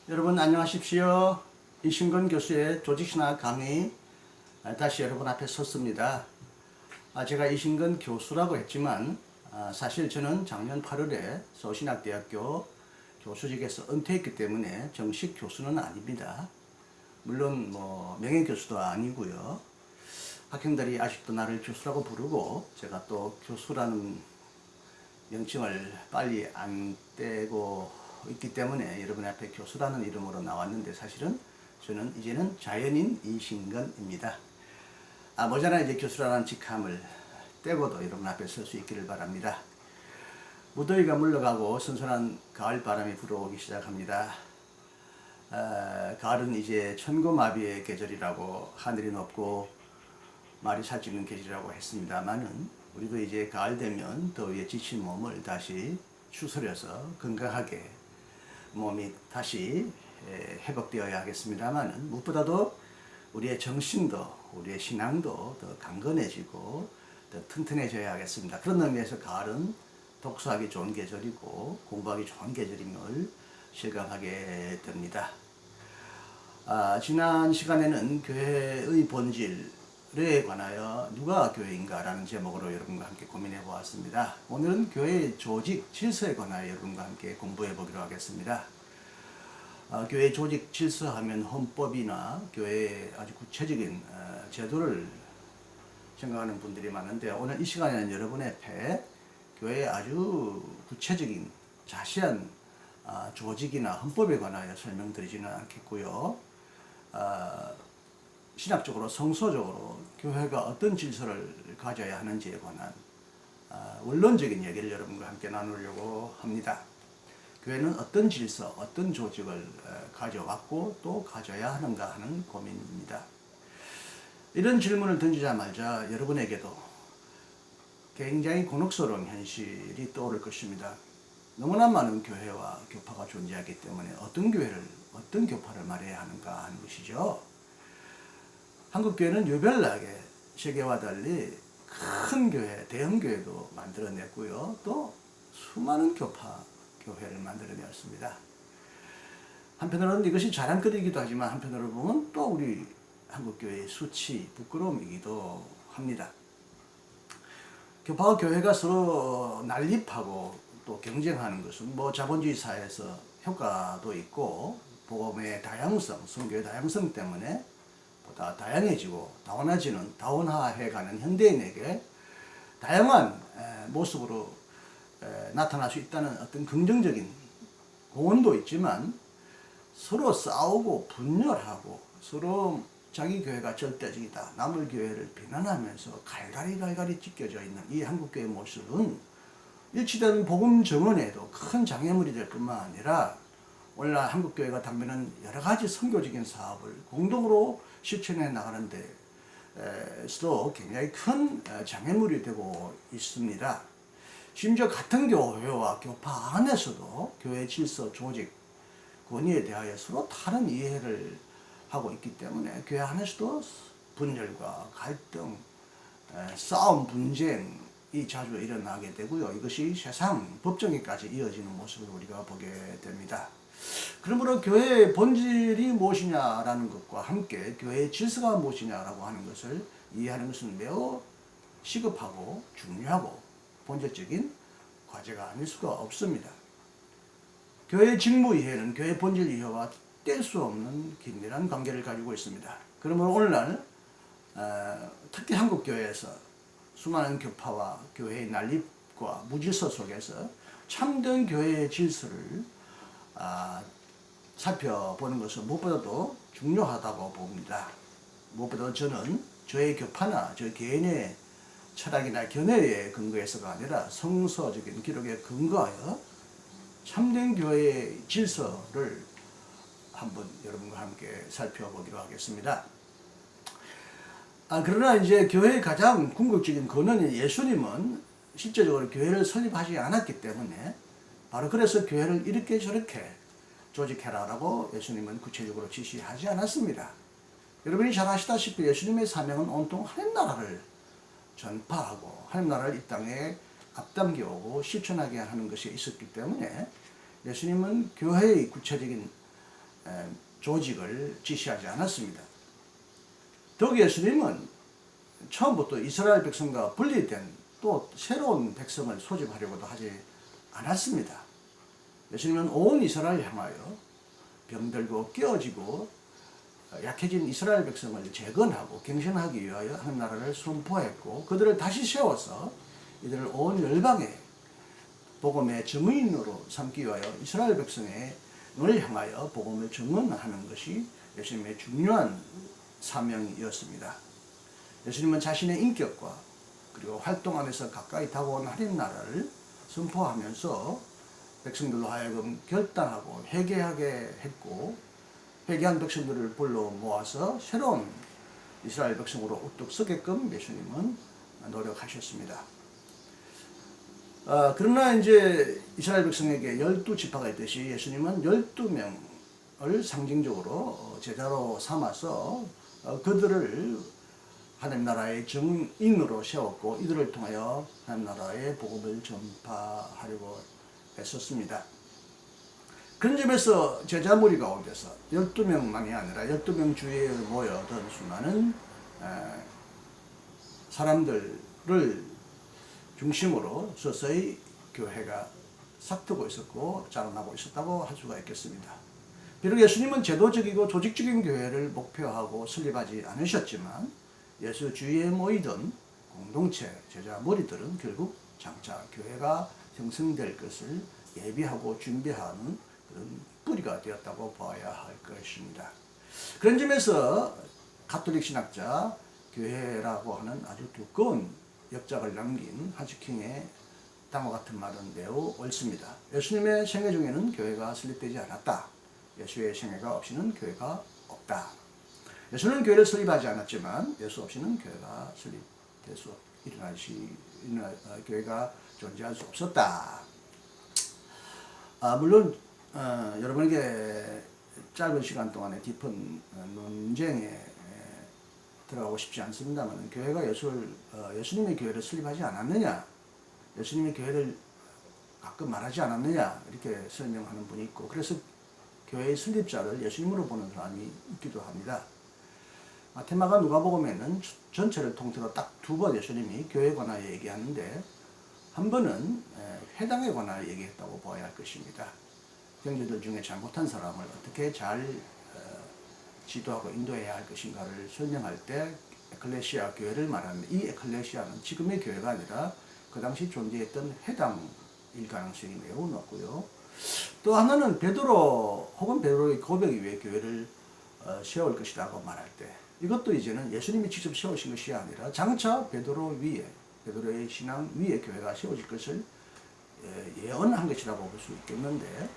여러분 안녕하십시오. 이신근 교수의 조직신학 강의 다시 여러분 앞에 섰습니다. 제가 이신근 교수라고 했지만 사실 저는 작년 8월에 서울신학대학교 교수직에서 은퇴했기 때문에 정식 교수는 아닙니다. 물론 명예교수도 아니고요. 학생들이 아직도 나를 교수라고 부르고 제가 또 교수라는 명칭을 빨리 안 떼고 있기 때문에 여러분 앞에 교수라는 이름으로 나왔는데 사실은 저는 이제는 자연인 이신근입니다. 모자라 이제 교수라는 직함을 떼고도 여러분 앞에 설 수 있기를 바랍니다. 무더위가 물러가고 선선한 가을 바람이 불어오기 시작합니다. 가을은 이제 천고마비의 계절이라고 하늘이 높고 말이 살찌는 계절이라고 했습니다만은 우리도 이제 가을 되면 더위에 지친 몸을 다시 추스려서 건강하게 몸이 다시 회복되어야 하겠습니다만은 무엇보다도 우리의 정신도 우리의 신앙도 더 강건해지고 더 튼튼해져야 하겠습니다. 그런 의미에서 가을은 독서하기 좋은 계절이고 공부하기 좋은 계절임을 실감하게 됩니다. 지난 시간에는 교회의 본질에 관하여 누가 교회인가 라는 제목으로 여러분과 함께 고민해 보았습니다. 오늘은 교회의 조직 질서에 관하여 여러분과 함께 공부해 보기로 하겠습니다. 교회 조직 질서 하면 헌법이나 교회의 아주 구체적인 제도를 생각하는 분들이 많은데 오늘 이 시간에는 여러분 앞에 교회의 아주 구체적인 자세한 조직이나 헌법에 관하여 설명드리지는 않겠고요. 신학적으로 성서적으로 교회가 어떤 질서를 가져야 하는지에 관한 원론적인 얘기를 여러분과 함께 나누려고 합니다. 교회는 어떤 질서, 어떤 조직을 가져왔고 또 가져야 하는가 하는 고민입니다. 이런 질문을 던지자마자 여러분에게도 굉장히 곤혹스러운 현실이 떠오를 것입니다. 너무나 많은 교회와 교파가 존재하기 때문에 어떤 교회를, 어떤 교파를 말해야 하는가 하는 것이죠. 한국교회는 유별나게 세계와 달리 큰 교회, 대형 교회도 만들어냈고요. 또 수많은 교회를 만들어내었습니다. 한편으로는 이것이 자랑거리이기도 하지만 한편으로 보면 또 우리 한국교회의 수치, 부끄러움이기도 합니다. 교파와 교회가 서로 난립하고 또 경쟁하는 것은 자본주의 사회에서 효과도 있고 복음의 다양성, 선교의 다양성 때문에 보다 다양해지고 다원화해가는 현대인에게 다양한 모습으로 나타날 수 있다는 어떤 긍정적인 공헌도 있지만 서로 싸우고 분열하고 서로 자기 교회가 절대적이다, 남의 교회를 비난하면서 갈갈이 찢겨져 있는 이 한국교회 모습은 일치되는 복음 정언에도 큰 장애물이 될 뿐만 아니라 오늘날 한국교회가 당면한 여러 가지 선교적인 사업을 공동으로 실천해 나가는 데서도 굉장히 큰 장애물이 되고 있습니다. 심지어 같은 교회와 교파 안에서도 교회 질서, 조직, 권위에 대하여 서로 다른 이해를 하고 있기 때문에 교회 안에서도 분열과 갈등, 싸움, 분쟁이 자주 일어나게 되고요. 이것이 세상 법정에까지 이어지는 모습을 우리가 보게 됩니다. 그러므로 교회의 본질이 무엇이냐라는 것과 함께 교회의 질서가 무엇이냐라고 하는 것을 이해하는 것은 매우 시급하고 중요하고 본질적인 과제가 아닐 수가 없습니다. 교회의 직무 이해는 교회의 본질 이해와 뗄 수 없는 긴밀한 관계를 가지고 있습니다. 그러므로 오늘날 특히 한국교회에서 수많은 교파와 교회의 난립과 무질서 속에서 참된 교회의 질서를 살펴보는 것은 무엇보다도 중요하다고 봅니다. 무엇보다도 저는 저의 교파나 저 개인의 철학이나 견해에 근거해서가 아니라 성서적인 기록에 근거하여 참된 교회의 질서를 한번 여러분과 함께 살펴보기로 하겠습니다. 그러나 이제 교회의 가장 궁극적인 근원인 예수님은 실제적으로 교회를 설립하지 않았기 때문에 바로 그래서 교회를 이렇게 저렇게 조직해라라고 예수님은 구체적으로 지시하지 않았습니다. 여러분이 잘 아시다시피 예수님의 사명은 온통 하나님 나라를 전파하고 하나님 나라를 이 땅에 앞당겨오고 실천하게 하는 것이 있었기 때문에 예수님은 교회의 구체적인 조직을 지시하지 않았습니다. 더욱 예수님은 처음부터 이스라엘 백성과 분리된 또 새로운 백성을 소집하려고도 하지 않았습니다. 예수님은 온 이스라엘을 향하여 병들고 깨어지고 약해진 이스라엘 백성을 재건하고 갱신하기 위하여 하는 나라를 선포했고 그들을 다시 세워서 이들을 온 열방에 복음의 증인으로 삼기 위하여 이스라엘 백성을 향하여 복음을 증언하는 것이 예수님의 중요한 사명이었습니다. 예수님은 자신의 인격과 그리고 활동 안에서 가까이 다가온 하나님 나라를 선포하면서 백성들로 하여금 결단하고 회개하게 했고 회개한 백성들을 불러 모아서 새로운 이스라엘 백성으로 우뚝 서게끔 예수님은 노력하셨습니다. 그러나 이제 이스라엘 백성에게 12지파가 있듯이 예수님은 12명을 상징적으로 제자로 삼아서 그들을 하나님 나라의 증인으로 세웠고 이들을 통하여 하나님 나라의 복음을 전파하려고 했었습니다. 그런 점에서 제자 무리 가운데서 12명만이 아니라 12명 주위에 모여든 수많은 사람들을 중심으로 서서히 교회가 싹트고 있었고 자라나고 있었다고 할 수가 있겠습니다. 비록 예수님은 제도적이고 조직적인 교회를 목표하고 설립하지 않으셨지만 예수 주위에 모이던 공동체 제자 무리들은 결국 장차 교회가 형성될 것을 예비하고 준비하는 그런 뿌리가 되었다고 봐야 할 것입니다. 그런 점에서 가톨릭 신학자 교회라고 하는 아주 두꺼운 역작을 남긴 하즈킹의 다음과 같은 말은 매우 옳습니다. 예수님의 생애 중에는 교회가 설립되지 않았다. 예수의 생애가 없이는 교회가 없다. 예수는 교회를 설립하지 않았지만 예수 없이는 교회가 설립될 수 교회가 존재할 수 없었다. 물론 여러분에게 짧은 시간 동안에 깊은 논쟁에 들어가고 싶지 않습니다만 교회가 예수님의 교회를 설립하지 않았느냐, 예수님의 교회를 가끔 말하지 않았느냐 이렇게 설명하는 분이 있고 그래서 교회의 설립자를 예수님으로 보는 사람이 있기도 합니다. 마태마가 누가복음에는 전체를 통틀어 딱 2번 예수님이 교회에 관하여 얘기하는데 한 번은 회당에 관하여 얘기했다고 봐야 할 것입니다. 형제들 중에 잘못한 사람을 어떻게 잘 지도하고 인도해야 할 것인가를 설명할 때 에클레시아 교회를 말하는데 이 에클레시아는 지금의 교회가 아니라 그 당시 존재했던 회당일 가능성이 매우 높고요. 또 하나는 베드로 혹은 베드로의 고백 위에 교회를 세울 것이라고 말할 때 이것도 이제는 예수님이 직접 세우신 것이 아니라 장차 베드로의 신앙 위에 교회가 세워질 것을 예언한 것이라고 볼 수 있겠는데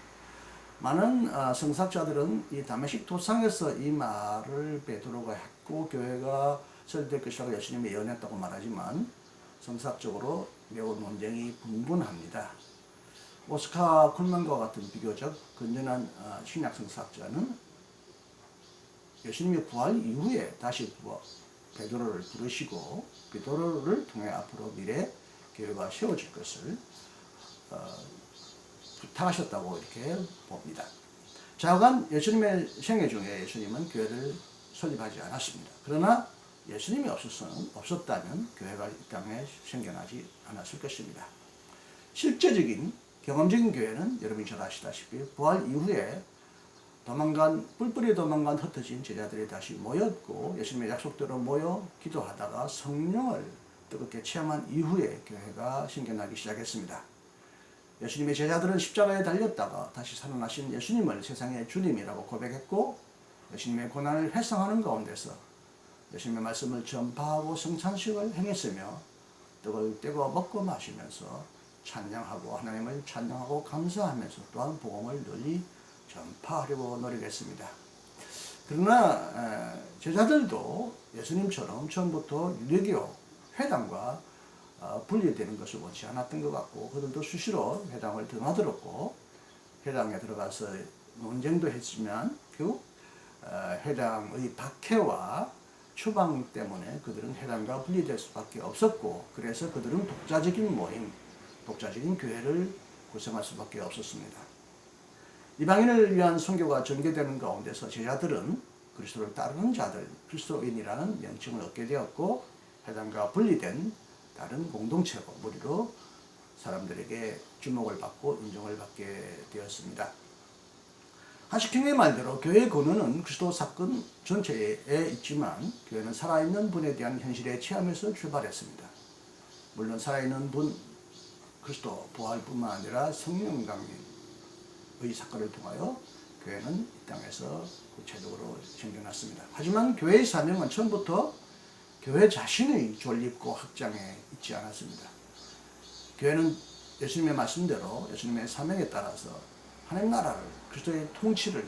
많은 성사학자들은 이 다메섹 도상에서 이 말을 베드로가 했고 교회가 설립될 것이라고 예수님이 예언했다고 말하지만 성사학적으로 매우 논쟁이 분분합니다. 오스카 콜만과 같은 비교적 건전한 신약 성사학자는 예수님의 부활 이후에 다시 베드로를 부르시고 베드로를 통해 앞으로 미래 교회가 세워질 것을 부탁하셨다고 이렇게 봅니다. 자관 예수님의 생애 중에 예수님은 교회를 설립하지 않았습니다. 그러나 예수님이 없었다면 교회가 이 땅에 생겨나지 않았을 것입니다. 실제적인 경험적인 교회는 여러분이 잘 아시다시피 부활 이후에 뿔뿔이 도망간 흩어진 제자들이 다시 모였고 예수님의 약속대로 모여 기도하다가 성령을 뜨겁게 체험한 이후에 교회가 생겨나기 시작했습니다. 예수님의 제자들은 십자가에 달렸다가 다시 살아나신 예수님을 세상의 주님이라고 고백했고 예수님의 고난을 회상하는 가운데서 예수님의 말씀을 전파하고 성찬식을 행했으며 떡을 떼고 먹고 마시면서 찬양하고 하나님을 찬양하고 감사하면서 또한 복음을 널리 전파하려고 노력했습니다. 그러나 제자들도 예수님처럼 처음부터 유대교 회당과 분리되는 것을 원치 않았던 것 같고 그들도 수시로 회당을 드나들었고 회당에 들어가서 논쟁도 했지만 결국 회당의 박해와 추방 때문에 그들은 회당과 분리될 수밖에 없었고 그래서 그들은 독자적인 모임, 독자적인 교회를 구성할 수밖에 없었습니다. 이방인을 위한 선교가 전개되는 가운데서 제자들은 그리스도를 따르는 자들, 그리스도인이라는 명칭을 얻게 되었고 회당과 분리된 다른 공동체로 무리로 사람들에게 주목을 받고 인정을 받게 되었습니다. 한식형의 말대로 교회의 근원은 그리스도 사건 전체에 있지만 교회는 살아있는 분에 대한 현실의 체험에서 출발했습니다. 물론 살아있는 분, 그리스도 부활뿐만 아니라 성령 강림의 사건을 통하여 교회는 이 땅에서 구체적으로 생겨났습니다. 하지만 교회의 사명은 처음부터 교회 자신의 존립과 확장에 있지 않았습니다. 교회는 예수님의 말씀대로 예수님의 사명에 따라서 하나님 나라를, 그리스도의 통치를,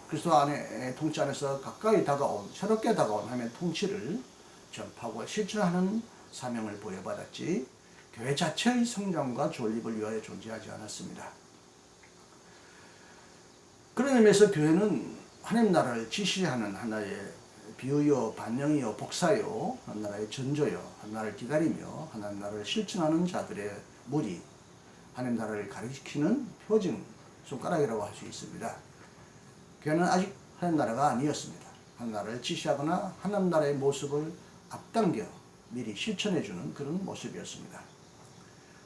그리스도 안에 통치 안에서 가까이 다가온, 새롭게 다가온 하나님의 통치를 전파하고 실천하는 사명을 부여받았지 교회 자체의 성장과 존립을 위하여 존재하지 않았습니다. 그런 의미에서 교회는 하나님 나라를 지시하는 하나의 비유요, 반영이요, 복사요, 하나님나라의 전조요, 하나님나라를 기다리며 하나님나라를 실천하는 자들의 무리, 하나님나라를 가리키는 표징, 손가락이라고 할 수 있습니다. 교회는 아직 하나님나라가 아니었습니다. 하나님나라를 지시하거나 하나님나라의 모습을 앞당겨 미리 실천해주는 그런 모습이었습니다.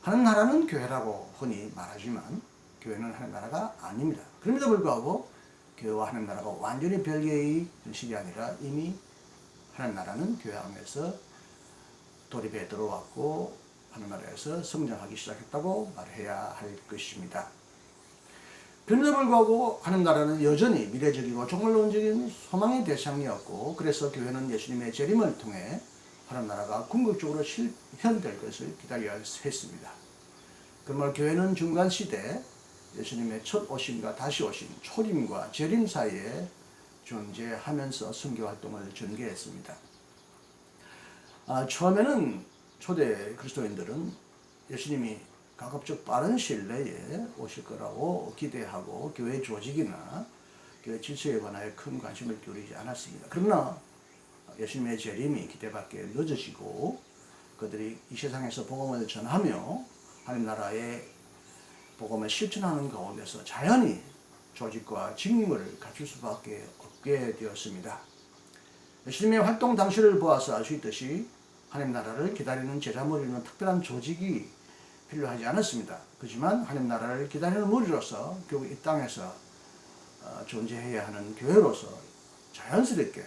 하나님나라는 교회라고 흔히 말하지만 교회는 하나님나라가 아닙니다. 그럼에도 불구하고 교회와 하나님나라가 완전히 별개의 현실이 아니라 이미 하나님나라는 교회 안에서 도립에 들어왔고 하나님나라에서 성장하기 시작했다고 말해야 할 것입니다. 그럼에도 불구하고 하나님나라는 여전히 미래적이고 종말론적인 소망의 대상이었고 그래서 교회는 예수님의 재림을 통해 하나님나라가 궁극적으로 실현될 것을 기다려야 했습니다. 그러므로 교회는 중간시대 예수님의 첫 오심과 다시 오심, 초림과 재림 사이에 존재하면서 선교활동을 전개했습니다. 처음에는 초대 그리스도인들은 예수님이 가급적 빠른 시일 내에 오실 거라고 기대하고 교회 조직이나 교회 질서에 관하여 큰 관심을 기울이지 않았습니다. 그러나 예수님의 재림이 기대밖에 늦어지고 그들이 이 세상에서 복음을 전하며 하나님 나라의 복음을 실천하는 가운데서 자연히 조직과 직무를 갖출 수밖에 없게 되었습니다. 예수님의 활동 당시를 보아서 알 수 있듯이 하나님 나라를 기다리는 제자 무리는 특별한 조직이 필요하지 않았습니다. 그렇지만 하나님 나라를 기다리는 무리로서 결국 이 땅에서 존재해야 하는 교회로서 자연스럽게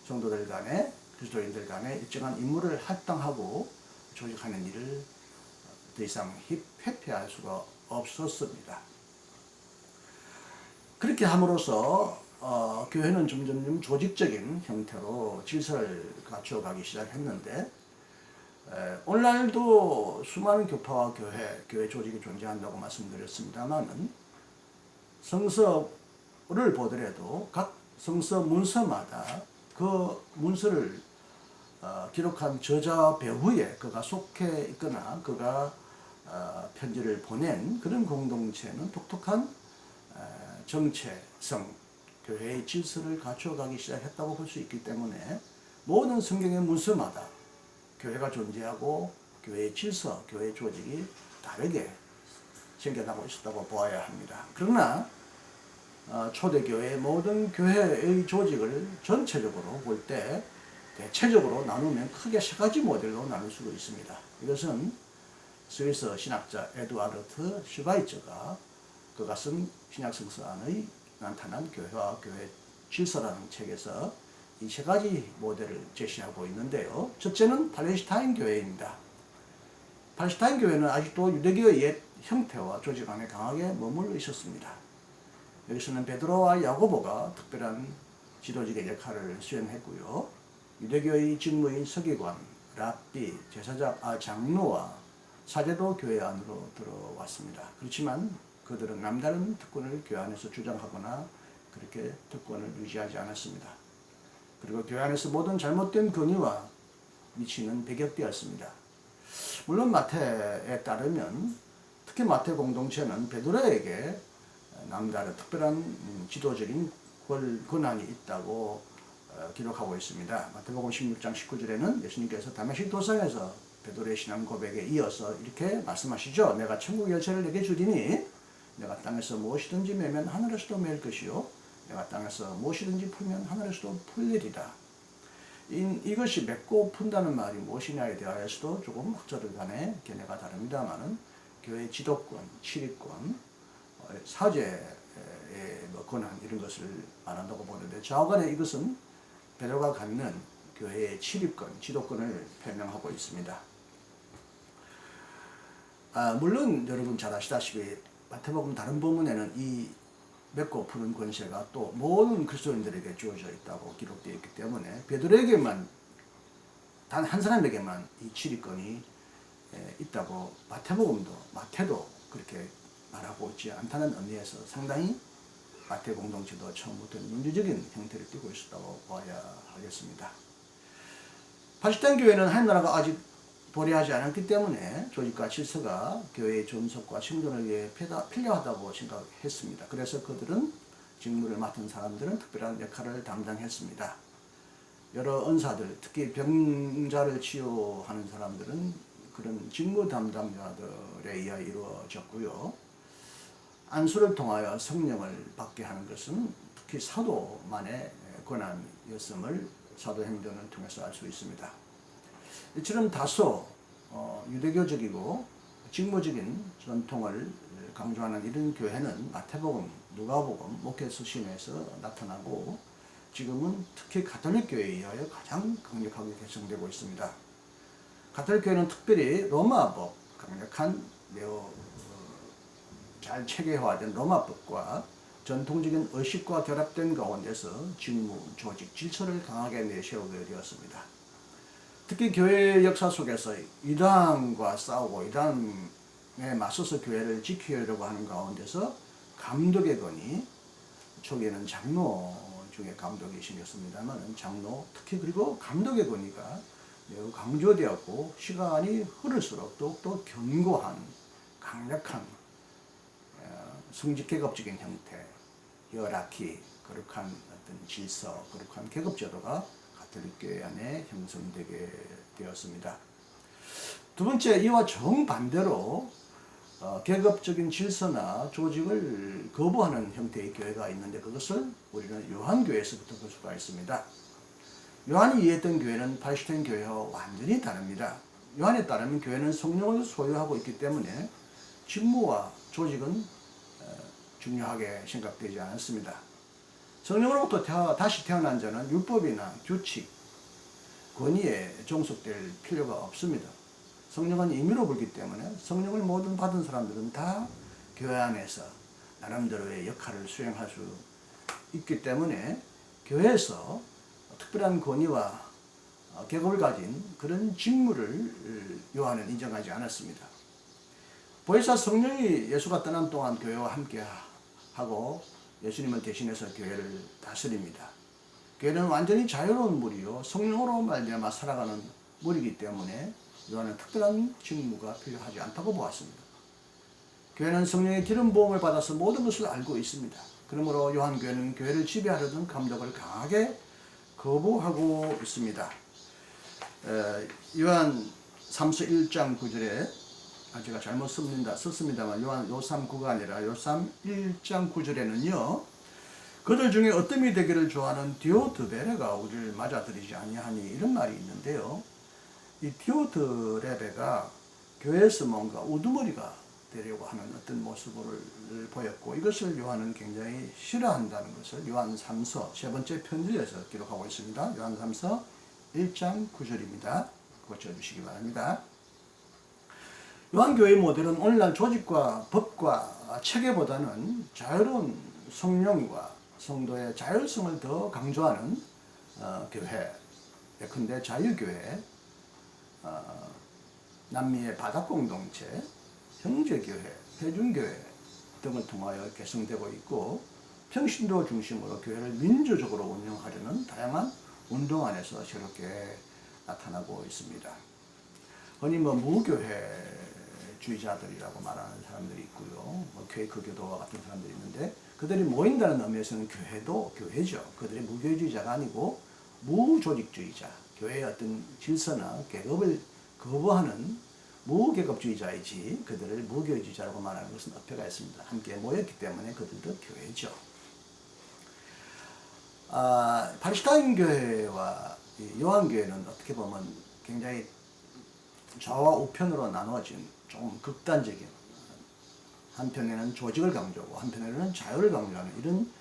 성도들 간에 그리스도인들 간에 일정한 임무를 할당하고 조직하는 일을 더 이상 회피할 수가 없었습니다. 그렇게 함으로써 교회는 점점 조직적인 형태로 질서를 갖춰가기 시작했는데 오늘날도 수많은 교파와 교회 조직이 존재한다고 말씀드렸습니다만은 성서를 보더라도 각 성서 문서마다 그 문서를 기록한 저자 배후에 그가 속해 있거나 그가 편지를 보낸 그런 공동체는 독특한 정체성, 교회의 질서를 갖춰가기 시작했다고 볼 수 있기 때문에 모든 성경의 문서마다 교회가 존재하고 교회의 질서, 교회의 조직이 다르게 생겨나고 있었다고 보아야 합니다. 그러나 초대교회의 모든 교회의 조직을 전체적으로 볼 때 대체적으로 나누면 크게 세 가지 모델로 나눌 수가 있습니다. 이것은 스위스 신학자 에두아르트 슈바이처가 그가 쓴 신약성서 안의 나타난 교회와 교회 질서라는 책에서 이 세 가지 모델을 제시하고 있는데요. 첫째는 팔레스타인 교회입니다. 팔레스타인 교회는 아직도 유대교의 옛 형태와 조직 안에 강하게 머물러 있었습니다. 여기서는 베드로와 야고보가 특별한 지도직의 역할을 수행했고요. 유대교의 직무인 서기관, 랍비, 제사장, 장로와 사제도 교회 안으로 들어왔습니다. 그렇지만 그들은 남다른 특권을 교회 안에서 주장하거나 그렇게 특권을 유지하지 않았습니다. 그리고 교회 안에서 모든 잘못된 권위와 위치는 배격되었습니다. 물론 마태에 따르면 특히 마태 공동체는 베드로에게 남다른 특별한 지도적인 권한이 있다고 기록하고 있습니다. 마태복음 16장 19절에는 예수님께서 다메섹 도상에서 베드로의 신앙 고백에 이어서 이렇게 말씀하시죠. 내가 천국 열쇠를 내게 주리니 내가 땅에서 무엇이든지 매면 하늘에서도 맬 것이요 내가 땅에서 무엇이든지 풀면 하늘에서도 풀리리라. 이것이 맺고 푼다는 말이 무엇이냐에 대하여서도 조금 학자들 간의 견해가 다릅니다만은 교회 지도권, 치리권, 사제의 권한 이런 것을 말한다고 보는데 좌우간에 이것은 베드로가 갖는 교회의 치리권, 지도권을 표명하고 있습니다. 물론 여러분 잘 아시다시피 마태복음 다른 본문에는 이 맺고 푸는 권세가 또 모든 그리스도인들에게 주어져 있다고 기록되어 있기 때문에 베드로에게만 단 한 사람에게만 이 치리권이 있다고 마태도 그렇게 말하고 있지 않다는 의미에서 상당히 마태 공동체도 처음부터 민주적인 형태를 띠고 있었다고 봐야 하겠습니다. 바시탄 교회는 하나님 나라가 아직 도래하지 않았기 때문에 조직과 질서가 교회의 존속과 생존을 위해 필요하다고 생각했습니다. 그래서 그들은 직무를 맡은 사람들은 특별한 역할을 담당했습니다. 여러 은사들, 특히 병자를 치유하는 사람들은 그런 직무 담당자들에 의해 이루어졌고요. 안수를 통하여 성령을 받게 하는 것은 특히 사도만의 권한이었음을 사도행전을 통해서 알 수 있습니다. 이처럼 다소 유대교적이고 직무적인 전통을 강조하는 이런 교회는 마태복음, 누가복음, 목회서신에서 나타나고 지금은 특히 가톨릭 교회에 의하여 가장 강력하게 개성되고 있습니다. 가톨릭 교회는 특별히 로마법, 강력한 매우 잘 체계화된 로마법과 전통적인 의식과 결합된 가운데서 직무, 조직, 질서를 강하게 내세우게 되었습니다. 특히 교회의 역사 속에서 이단과 싸우고 이단에 맞서서 교회를 지키려고 하는 가운데서 감독의 권위, 초기에는 장로 중에 감독이 생겼습니다만 장로 특히 그리고 감독의 권위가 매우 강조되었고 시간이 흐를수록 더욱더 견고한 강력한 성직계급적인 형태, 히어라키, 거룩한 어떤 질서, 거룩한 계급제도가 가톨릭 교회 안에 형성되게 되었습니다. 두 번째, 이와 정반대로 계급적인 질서나 조직을 거부하는 형태의 교회가 있는데 그것을 우리는 요한교회에서부터 볼 수가 있습니다. 요한이 이해했던 교회는 바시탄 교회와 완전히 다릅니다. 요한에 따르면 교회는 성령을 소유하고 있기 때문에 직무와 조직은 중요하게 생각되지 않았습니다. 성령으로부터 다시 태어난 자는 율법이나 규칙, 권위에 종속될 필요가 없습니다. 성령은 임의로 불기 때문에 성령을 모든 받은 사람들은 다 교회 안에서 나름대로의 역할을 수행할 수 있기 때문에 교회에서 특별한 권위와 계급을 가진 그런 직무를 요한은 인정하지 않았습니다. 보혜사 성령이 예수가 떠난 동안 교회와 함께 하고 예수님을 대신해서 교회를 다스립니다. 교회는 완전히 자유로운 무리요 성령으로 말미암아 살아가는 무리이기 때문에 요한은 특별한 직무가 필요하지 않다고 보았습니다. 교회는 성령의 기름 부음을 받아서 모든 것을 알고 있습니다. 그러므로 요한교회는 교회를 지배하려던 감독을 강하게 거부하고 있습니다. 요한 3서 1장 9절에 제가 잘못 썼습니다만 요삼 9가 아니라 요삼 1장 9절에는요. 그들 중에 어떤 이 되기를 좋아하는 디오드레베가 우리를 맞아들이지 아니하니 이런 말이 있는데요. 이 디오드레베가 교회에서 뭔가 우두머리가 되려고 하는 어떤 모습을 보였고 이것을 요한은 굉장히 싫어한다는 것을 요한 3서 세 번째 편지에서 기록하고 있습니다. 요한 3서 1장 9절입니다. 고쳐주시기 바랍니다. 요한교회의 모델은 오늘날 조직과 법과 체계보다는 자유로운 성령과 성도의 자율성을 더 강조하는 교회, 예컨대 자유교회, 남미의 바다공동체, 형제교회, 회중교회 등을 통하여 개성되고 있고 평신도 중심으로 교회를 민주적으로 운영하려는 다양한 운동 안에서 새롭게 나타나고 있습니다. 흔히 무교회주의자들이라고 말하는 사람들이 있고요. 퀘이크 교도와 같은 사람들이 있는데 그들이 모인다는 의미에서는 교회도 교회죠. 그들이 무교회주의자가 아니고 무조직주의자, 교회의 어떤 질서나 계급을 거부하는 무계급주의자이지 그들을 무교주의자라고 말하는 것은 어폐가 있습니다. 함께 모였기 때문에 그들도 교회죠. 팔레스타인 교회와 요한교회는 어떻게 보면 굉장히 좌와 우편으로 나누어진 좀 극단적인, 한편에는 조직을 강조하고 한편에는 자유를 강조하는 이런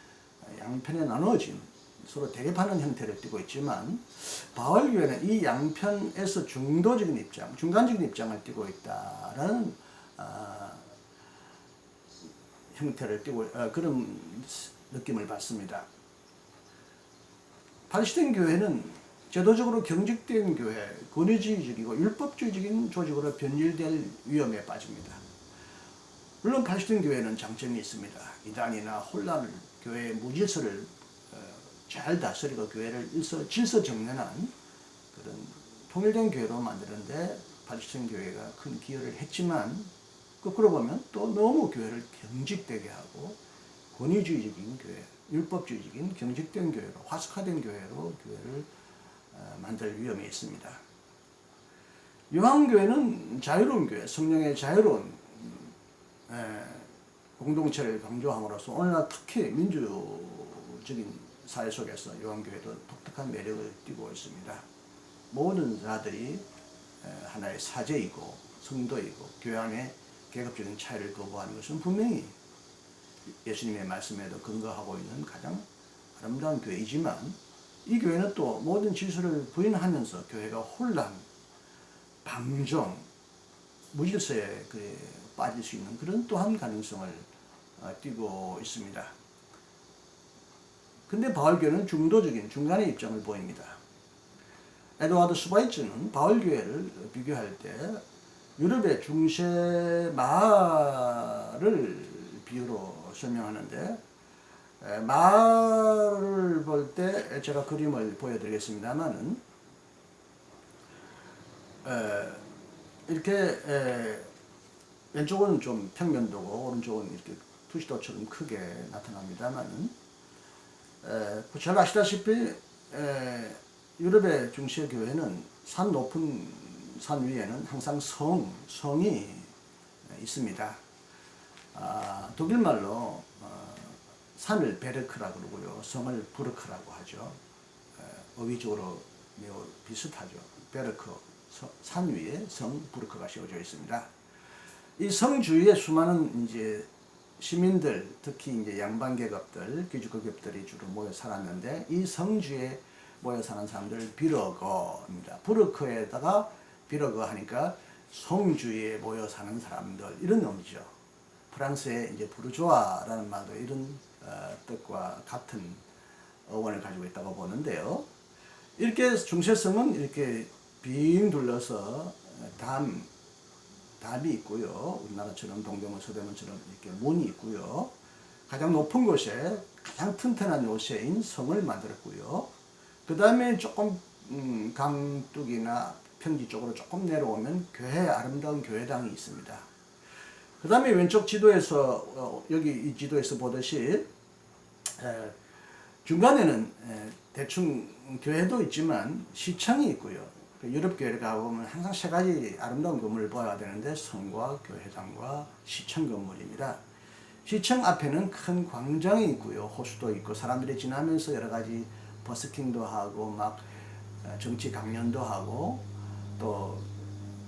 양편에 나누어진 서로 대립하는 형태를 띠고 있지만, 바울교회는 이 양편에서 중도적인 입장, 중간적인 입장을 띠고 있다라는 형태를 띠고 그런 느낌을 받습니다. 팔레스타인 교회는 제도적으로 경직된 교회, 권위주의적이고 율법주의적인 조직으로 변질될 위험에 빠집니다. 물론 팔레스타인 교회는 장점이 있습니다. 이단이나 혼란을, 교회의 무질서를 잘 다스리고 교회를 질서정연한 그런 통일된 교회로 만드는데 팔레스타인 교회가 큰 기여를 했지만, 거꾸로 보면 또 너무 교회를 경직되게 하고 권위주의적인 교회, 율법주의적인 경직된 교회로, 화석화된 교회로 교회를 만들 위험이 있습니다. 요한교회는 자유로운 교회, 성령의 자유로운 공동체를 강조함으로써 오늘날 특히 민주적인 사회 속에서 요한교회도 독특한 매력을 띠고 있습니다. 모든 자들이 하나의 사제이고 성도이고 교회 안에 계급적인 차이를 거부하는 것은 분명히 예수님의 말씀에도 근거하고 있는 가장 아름다운 교회이지만, 이 교회는 또 모든 질서를 부인하면서 교회가 혼란, 방종, 무질서에 빠질 수 있는 그런 또한 가능성을 띠고 있습니다. 근데 바울교회는 중도적인 중간의 입장을 보입니다. 에드와드 스바이츠는 바울교회를 비교할 때 유럽의 중세 마을을 비유로 설명하는데, 마을을 볼 때 제가 그림을 보여드리겠습니다만은, 이렇게 왼쪽은 좀 평면도고 오른쪽은 이렇게 투시도처럼 크게 나타납니다만은, 잘 아시다시피 유럽의 중세 교회는 산 높은 산 위에는 항상 성이 있습니다. 독일말로 산을 베르크라고 그러고요, 성을 부르크라고 하죠. 어휘적으로 매우 비슷하죠. 베르크, 산 위에 성 부르크가 세워져 있습니다. 이 성 주위에 수많은 이제 시민들, 특히 이제 양반 계급들, 귀족계급들이 주로 모여 살았는데, 이 성 주위에 모여 사는 사람들 비러거입니다. 부르크에다가 비러거 하니까 성 주위에 모여 사는 사람들, 이런 의미죠. 프랑스의 이제 부르주아라는 말도 이런 뜻과 같은 어원을 가지고 있다고 보는데요. 이렇게 중세성은 이렇게 빙 둘러서 담이 있고요. 우리나라처럼 동대문, 서대문처럼 이렇게 문이 있고요. 가장 높은 곳에 가장 튼튼한 요새인 성을 만들었고요. 그 다음에 조금 강둑이나 평지 쪽으로 조금 내려오면 아름다운 교회당이 있습니다. 그 다음에 왼쪽 지도에서 여기 이 지도에서 보듯이 중간에는 대충 교회도 있지만 시청이 있고요. 유럽 교회를 가보면 항상 세 가지 아름다운 건물을 보아야 되는데, 성과 교회당과 시청 건물입니다. 시청 앞에는 큰 광장이 있고요, 호수도 있고 사람들이 지나면서 여러 가지 버스킹도 하고 막 정치 강연도 하고, 또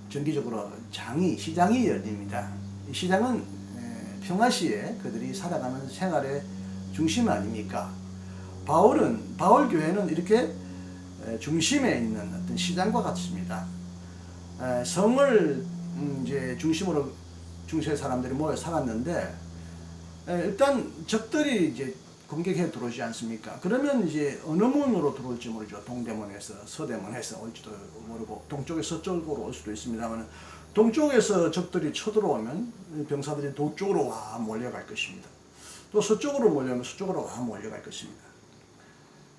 정기적으로 시장이 열립니다. 이 시장은 평화시에 그들이 살아가는 생활의 중심 아닙니까? 바울 교회는 이렇게 중심에 있는 어떤 시장과 같습니다. 성을 이제 중심으로 중세 사람들이 모여 살았는데, 일단 적들이 이제 공격해 들어오지 않습니까? 그러면 이제 어느 문으로 들어올지 모르죠. 동대문에서, 서대문에서 올지도 모르고, 동쪽에서 서쪽으로 올 수도 있습니다만, 동쪽에서 적들이 쳐들어오면 병사들이 동쪽으로 와 몰려갈 것입니다. 또 서쪽으로 몰려오면 서쪽으로 와 몰려갈 것입니다.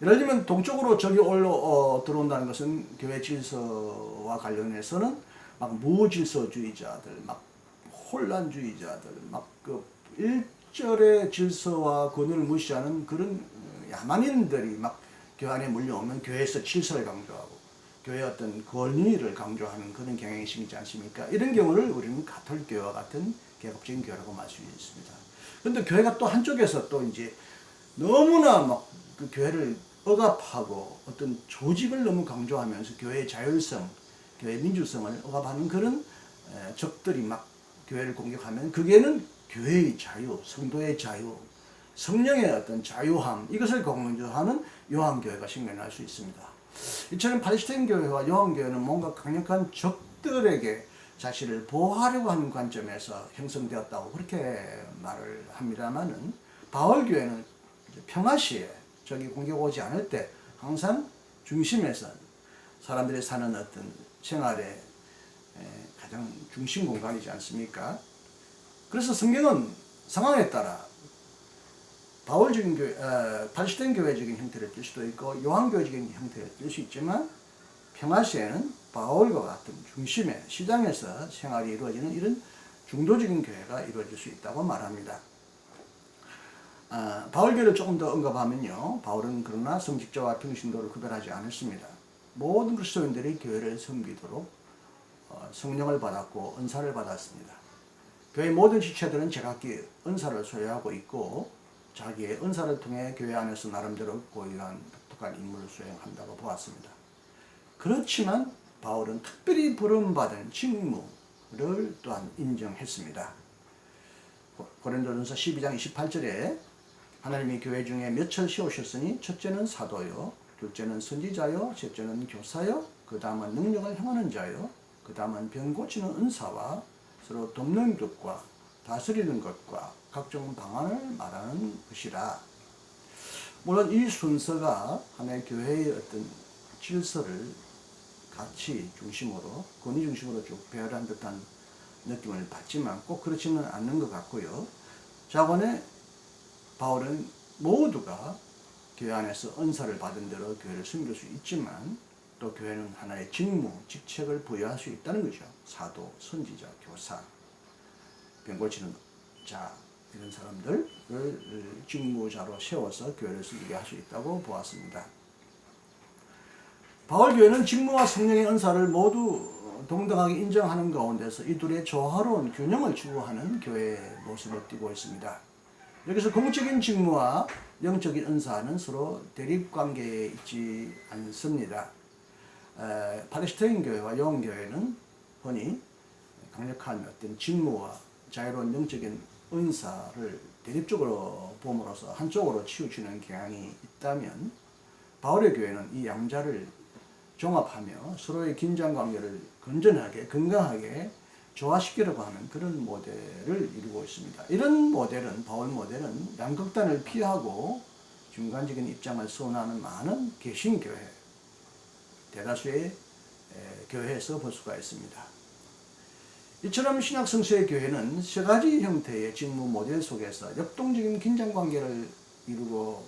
예를 들면 동쪽으로 적이 들어온다는 것은 교회 질서와 관련해서는 막 무질서주의자들, 막 혼란주의자들, 막 그 일절의 질서와 권위를 무시하는 그런 야만인들이 막 교회 안에 몰려오면 교회에서 질서를 강조하고, 교회의 어떤 권위를 강조하는 그런 경향이 생기지 않습니까? 이런 경우를 우리는 가톨릭 교회와 같은 계급적인 교회라고 말할 수 있습니다. 그런데 교회가 또 한쪽에서 또 이제 너무나 막 그 교회를 억압하고 어떤 조직을 너무 강조하면서 교회의 자율성, 교회의 민주성을 억압하는 그런 적들이 막 교회를 공격하면 그게는 교회의 자유, 성도의 자유, 성령의 어떤 자유함, 이것을 강조하는 요한교회가 생겨날 수 있습니다. 이처럼 팔레스타인 교회와 요한교회는 뭔가 강력한 적들에게 자신을 보호하려고 하는 관점에서 형성되었다고 그렇게 말을 합니다만은, 바울교회는 평화시에 적이 공격 오지 않을 때 항상 중심에서 사람들이 사는 어떤 생활의 가장 중심 공간이지 않습니까? 그래서 성경은 상황에 따라 바울적인 교회, 팔레스타인 교회적인 형태를 띌 수도 있고 요한교회적인 형태를 띌 수 있지만, 평화시에는 바울과 같은 중심의 시장에서 생활이 이루어지는 이런 중도적인 교회가 이루어질 수 있다고 말합니다. 바울교회를 조금 더 언급하면요, 바울은 그러나 성직자와 평신도를 구별하지 않았습니다. 모든 그리스도인들이 교회를 섬기도록 성령을 받았고 은사를 받았습니다. 교회 모든 지체들은 제각기 은사를 소유하고 있고 자기의 은사를 통해 교회 안에서 나름대로 고유한 독특한 임무를 수행한다고 보았습니다. 그렇지만 바울은 특별히 부름받은 직무를 또한 인정했습니다. 고린도전서 12장 28절에 하나님이 교회 중에 몇을 세우셨으니 첫째는 사도요, 둘째는 선지자요, 셋째는 교사요, 그 다음은 능력을 행하는 자요, 그 다음은 병 고치는 은사와 서로 돕는 것과 다스리는 것과 각종 방안을 말하는 것이라. 물론 이 순서가 하나의 교회의 어떤 질서를 가치 중심으로, 권위 중심으로 쭉 배열한 듯한 느낌을 받지만 꼭 그렇지는 않는 것 같고요. 자본에 바울은 모두가 교회 안에서 은사를 받은 대로 교회를 섬길 수 있지만 또 교회는 하나의 직무, 직책을 부여할 수 있다는 거죠. 사도, 선지자, 교사, 병 고치는 자, 이런 사람들을 직무자로 세워서 교회를 섬기게 할 수 있다고 보았습니다. 바울교회는 직무와 성령의 은사를 모두 동등하게 인정하는 가운데서 이 둘의 조화로운 균형을 추구하는 교회의 모습을 띠고 있습니다. 여기서 공적인 직무와 영적인 은사는 서로 대립관계에 있지 않습니다. 팔레스타인 교회와 요한교회는 흔히 강력한 어떤 직무와 자유로운 영적인 은사를 대립적으로 봄으로써 한쪽으로 치우치는 경향이 있다면, 바울의 교회는 이 양자를 종합하며 서로의 긴장 관계를 건전하게, 건강하게 조화시키려고 하는 그런 모델을 이루고 있습니다. 이런 모델은, 바울 모델은 양극단을 피하고 중간적인 입장을 선호하는 많은 개신교회, 대다수의 교회에서 볼 수가 있습니다. 이처럼 신약 성서의 교회는 세 가지 형태의 직무 모델 속에서 역동적인 긴장 관계를 이루고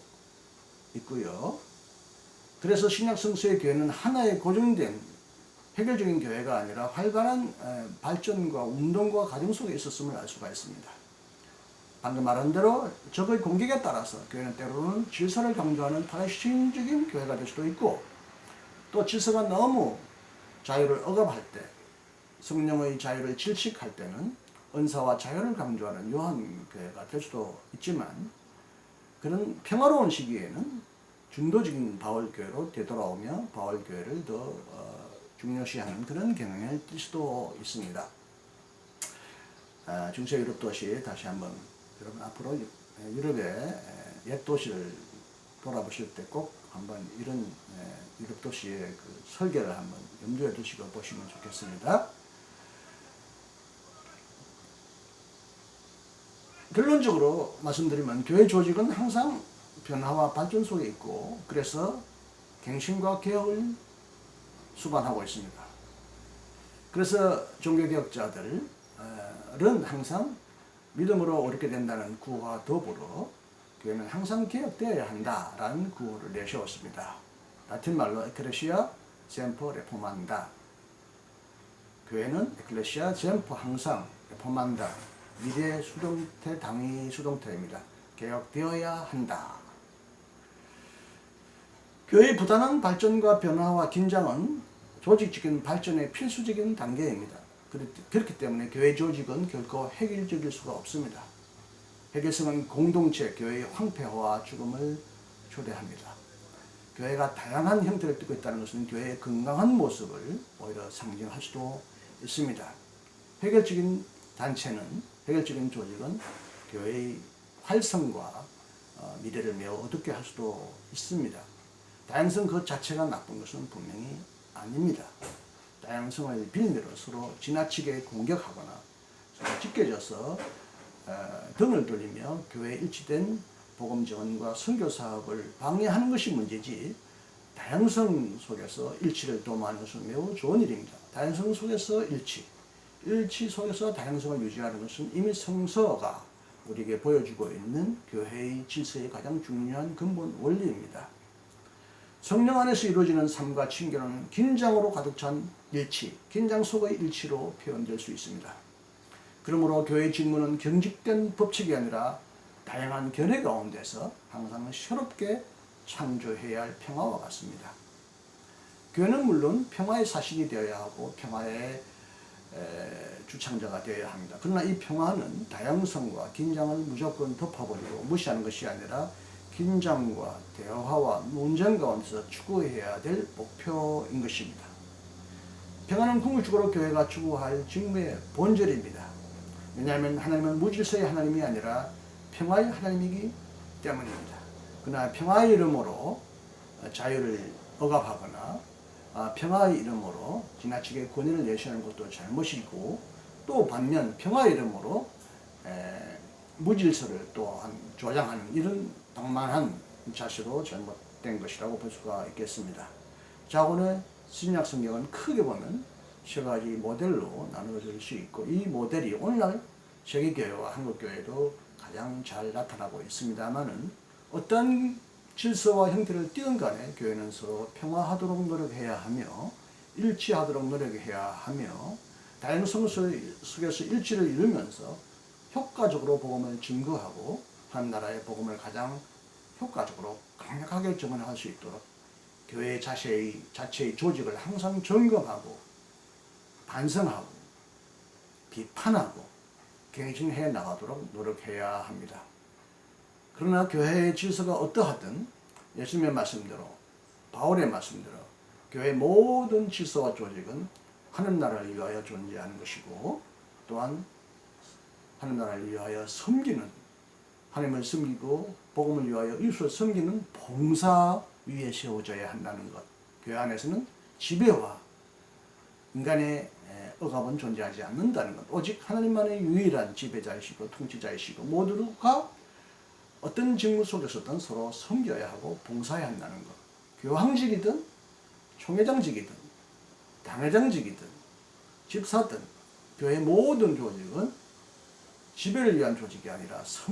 있고요. 그래서 신약 성서의 교회는 하나의 고정된 획일적인 교회가 아니라 활발한 발전과 운동과 과정 속에 있었음을 알 수가 있습니다. 방금 말한 대로 적의 공격에 따라서 교회는 때로는 질서를 강조하는 파레시인적인 교회가 될 수도 있고, 또 질서가 너무 자유를 억압할 때, 성령의 자유를 질식할 때는 은사와 자유를 강조하는 요한교회가 될 수도 있지만, 그런 평화로운 시기에는 중도적인 바울교회로 되돌아오며 바울교회를 더 중요시하는 그런 경향을 띌 수도 있습니다. 중세 유럽 도시 다시 한번 여러분 앞으로 유럽의 옛 도시를 돌아보실 때 꼭 한번 이런 유럽 도시의 그 설계를 한번 염두에 두시고 보시면 좋겠습니다. 결론적으로 말씀드리면 교회 조직은 항상 변화와 발전 속에 있고, 그래서 갱신과 개혁을 수반하고 있습니다. 그래서 종교개혁자들은 항상 믿음으로 옳게 된다는 구호와 더불어 교회는 항상 개혁되어야 한다라는 구호를 내세웠습니다. 라틴 말로 에클레시아 셈퍼 레포만다. 교회는 에클레시아 셈퍼 항상 레포만다. 미래 수동태, 당위 수동태입니다. 개혁되어야 한다. 교회의 부단한 발전과 변화와 긴장은 조직적인 발전의 필수적인 단계입니다. 그렇기 때문에 교회 조직은 결코 획일적일 수가 없습니다. 획일성은 공동체, 교회의 황폐화와 죽음을 초래합니다. 교회가 다양한 형태를 띠고 있다는 것은 교회의 건강한 모습을 오히려 상징할 수도 있습니다. 획일적인 단체는, 획일적인 조직은 교회의 활성과 미래를 매우 어둡게 할 수도 있습니다. 다양성 그 자체가 나쁜 것은 분명히 아닙니다. 다양성을 빌미로 서로 지나치게 공격하거나 서로 찢겨져서 등을 돌리며 교회의 일치된 복음 지원과 선교 사업을 방해하는 것이 문제지, 다양성 속에서 일치를 도모하는 것은 매우 좋은 일입니다. 다양성 속에서 일치 속에서 다양성을 유지하는 것은 이미 성서가 우리에게 보여주고 있는 교회의 질서의 가장 중요한 근본 원리입니다. 성령 안에서 이루어지는 삶과 친교는 긴장으로 가득 찬 일치, 긴장 속의 일치로 표현될 수 있습니다. 그러므로 교회의 직무는 경직된 법칙이 아니라 다양한 견해 가운데서 항상 새롭게 창조해야 할 평화와 같습니다. 교회는 물론 평화의 사신이 되어야 하고 평화의 주창자가 되어야 합니다. 그러나 이 평화는 다양성과 긴장을 무조건 덮어버리고 무시하는 것이 아니라 긴장과 대화와 논쟁 가운데서 추구해야 될 목표인 것입니다. 평화는 궁극적으로 교회가 추구할 직무의 본질입니다. 왜냐하면 하나님은 무질서의 하나님이 아니라 평화의 하나님이기 때문입니다. 그러나 평화의 이름으로 자유를 억압하거나 평화의 이름으로 지나치게 권위를 내세우는 것도 잘못이고, 또 반면 평화의 이름으로 무질서를 또한 조장하는 이런 방만한 자세도 잘못된 것이라고 볼 수가 있겠습니다. 자, 오늘 신약 성경은 크게 보면 세 가지 모델로 나누어질 수 있고, 이 모델이 오늘날 세계교회와 한국교회도 가장 잘 나타나고 있습니다만은, 어떤 질서와 형태를 띄운 간에 교회는 서로 평화하도록 노력해야 하며 일치하도록 노력해야 하며 다양성 속에서 일치를 이루면서 효과적으로 복음을 증거하고 한 나라의 복음을 가장 효과적으로 강력하게 전환할 수 있도록 교회 자체의 조직을 항상 점검하고 반성하고 비판하고 갱신해 나가도록 노력해야 합니다. 그러나 교회의 질서가 어떠하든 예수님의 말씀대로, 바울의 말씀대로 교회의 모든 질서와 조직은 하늘 나라를 위하여 존재하는 것이고, 또한 하늘 나라를 위하여 섬기는, 하나님을 섬기고 복음을 위하여 이웃을 섬기는 봉사 위에 세워져야 한다는 것. 교회 안에서는 지배와 인간의 억압은 존재하지 않는다는 것. 오직 하나님만의 유일한 지배자이시고 통치자이시고 모두가 어떤 직무 속에서든 서로 섬겨야 하고 봉사해야 한다는 것. 교황직이든 총회장직이든 당회장직이든 집사든 교회 모든 조직은 지배를 위한 조직이 아니라